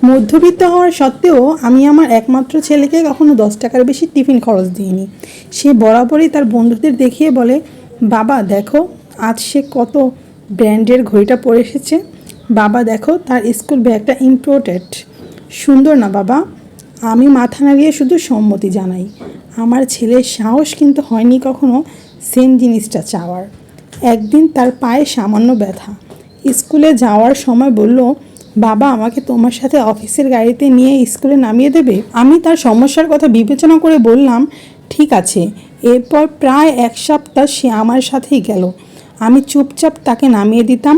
মধ্যবিত্ত হওয়ার সত্ত্বেও আমি আমার একমাত্র ছেলেকে কখনো 10 টাকার বেশি টিফিন খরচ দিইনি। সে বরাবরই তার বন্ধুদের দেখিয়ে বলে, বাবা দেখো আজ সে কত ব্র্যান্ডের ঘড়িটা পরে এসেছে, বাবা দেখো তার স্কুল ব্যাগটা ইম্পোর্টেড, সুন্দর না বাবা? আমি মাথা নাড়িয়ে শুধু সম্মতি জানাই। আমার ছেলের সাহস কিন্তু হয়নি কখনো সেম জিনিসটা চাওয়ার। একদিন তার পায়ে সামান্য ব্যথা, স্কুলে যাওয়ার সময় বলল, বাবা আমাকে তোমার সাথে অফিসের গাড়িতে নিয়ে স্কুলে নামিয়ে দেবে? আমি তার সমস্যার কথা বিবেচনা করে বললাম, ঠিক আছে। এরপর প্রায় 1 সপ্তাহ সে আমার সাথেই গেল। আমি চুপচাপ তাকে নামিয়ে দিতাম।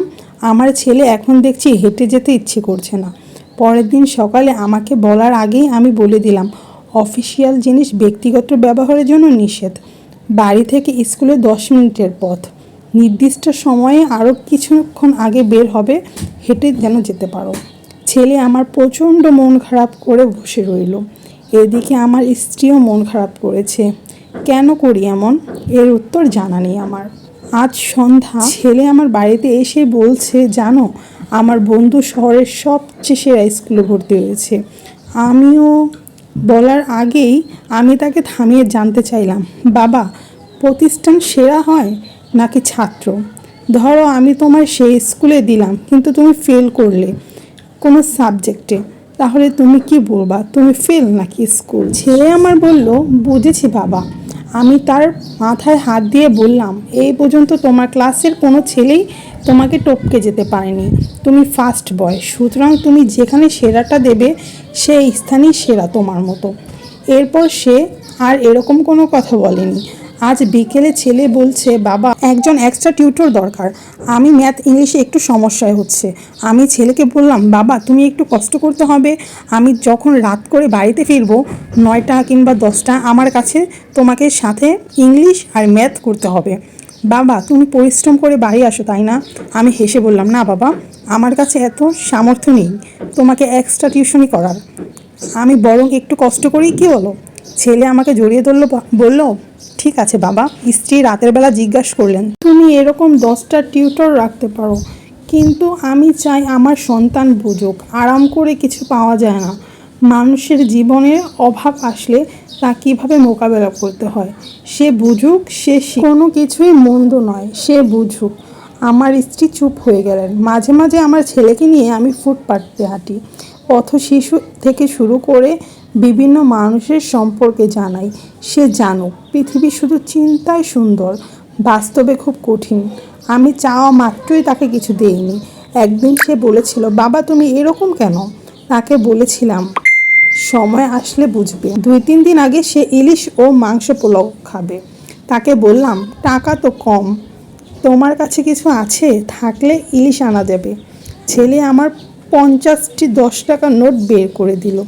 আমার ছেলে এখন দেখছি হেঁটে যেতে ইচ্ছে করছে না। পরের দিন সকালে আমাকে বলার আগেই আমি বলে দিলাম, অফিসিয়াল জিনিস ব্যক্তিগত ব্যবহারের জন্য নিষেধ। বাড়ি থেকে স্কুলে 10 মিনিটের পথ, নির্দিষ্ট সময়ে আরও কিছুক্ষণ আগে বের হবে, হেঁটে যেন যেতে পারো। ছেলে আমার প্রচণ্ড মন খারাপ করে বসে রইল। এদিকে আমার স্ত্রীও মন খারাপ করেছে। কেন করি এমন, এর উত্তর জানা নেই আমার। আজ সন্ধ্যা ছেলে আমার বাড়িতে এসে বলছে, জানো আমার বন্ধু শহরের সবচেয়ে সেরা স্কুলে ভর্তি হয়েছে। আমিও বলার আগেই আমি তাকে থামিয়ে জানতে চাইলাম, বাবা প্রতিষ্ঠান সেরা হয় নাকি ছাত্র? ধরো আমি তোমার সেই স্কুলে দিলাম কিন্তু তুমি ফেল করলে কোনো সাবজেক্টে, তাহলে তুমি কি বলবা, তুমি ফেল নাকি স্কুল? ছেলে আমার বলল, বুঝেছি বাবা। আমি তার মাথায় হাত দিয়ে বললাম, এই পর্যন্ত তোমার ক্লাসের কোনো ছেলেই তোমাকে টপকে যেতে পারেনি। তুমি ফার্স্ট বয়, সুতরাং তুমি যেখানে সেরাটা দেবে সেই স্থানই সেরা তোমার মতো। এরপর সে আর এরকম কোনো কথা বলেনি। আজ বিকেলে ছেলে বলছে, বাবা একজন এক্সট্রা টিউটর দরকার, আমি ম্যাথ ইংলিশে একটু সমস্যায় হচ্ছে। আমি ছেলেকে বললাম, বাবা তুমি একটু কষ্ট করতে হবে, আমি যখন রাত করে বাড়িতে ফিরবো 9টা কিংবা 10টা, আমার কাছে তোমাকে সাথে ইংলিশ আর ম্যাথ করতে হবে। বাবা তুমি পরিশ্রম করে বাড়ি আসো তাই না? আমি হেসে বললাম, না বাবা আমার কাছে এত সামর্থ্য নেই তোমাকে এক্সট্রা টিউশনি করার, আমি বরং একটু কষ্ট করেই কি হলো। ছেলে আমাকে জড়িয়ে ধরলো, বলল, ঠিক আছে বাবা। স্ত্রী রাতের বেলা জিজ্ঞাসা করলেন, তুমি এরকম 10টা টিউটর রাখতে পারো, কিন্তু আমি চাই আমার সন্তান বুঝুক আরাম করে কিছু পাওয়া যায় না, মানুষের জীবনের অভাব আসলে তা কীভাবে মোকাবেলা করতে হয় সে বুঝুক, সে কোনো কিছুই মন্দ নয়, সে বুঝুক। আমার স্ত্রী চুপ হয়ে গেলেন। মাঝে মাঝে আমার ছেলেকে নিয়ে আমি ফুটপাতে হাঁটি, পথ শিশু থেকে শুরু করে বিভিন্ন মানুষের সম্পর্কে জানাই। সে জানুক পৃথিবী শুধু চিন্তায় সুন্দর, বাস্তবে খুব কঠিন। আমি চাওয়া মাত্রই তাকে কিছু দেইনি। একদিন সে বলেছিল, বাবা তুমি এরকম কেন? তাকে বলেছিলাম, সময় আসলে বুঝবে। 2-3 দিন আগে সে ইলিশ ও মাংস পোলাও খাবে। তাকে বললাম, টাকা তো কম, তোমার কাছে কিছু আছে, থাকলে ইলিশ আনা যাবে। ছেলে আমার 50টি 10 টাকার নোট বের করে দিল।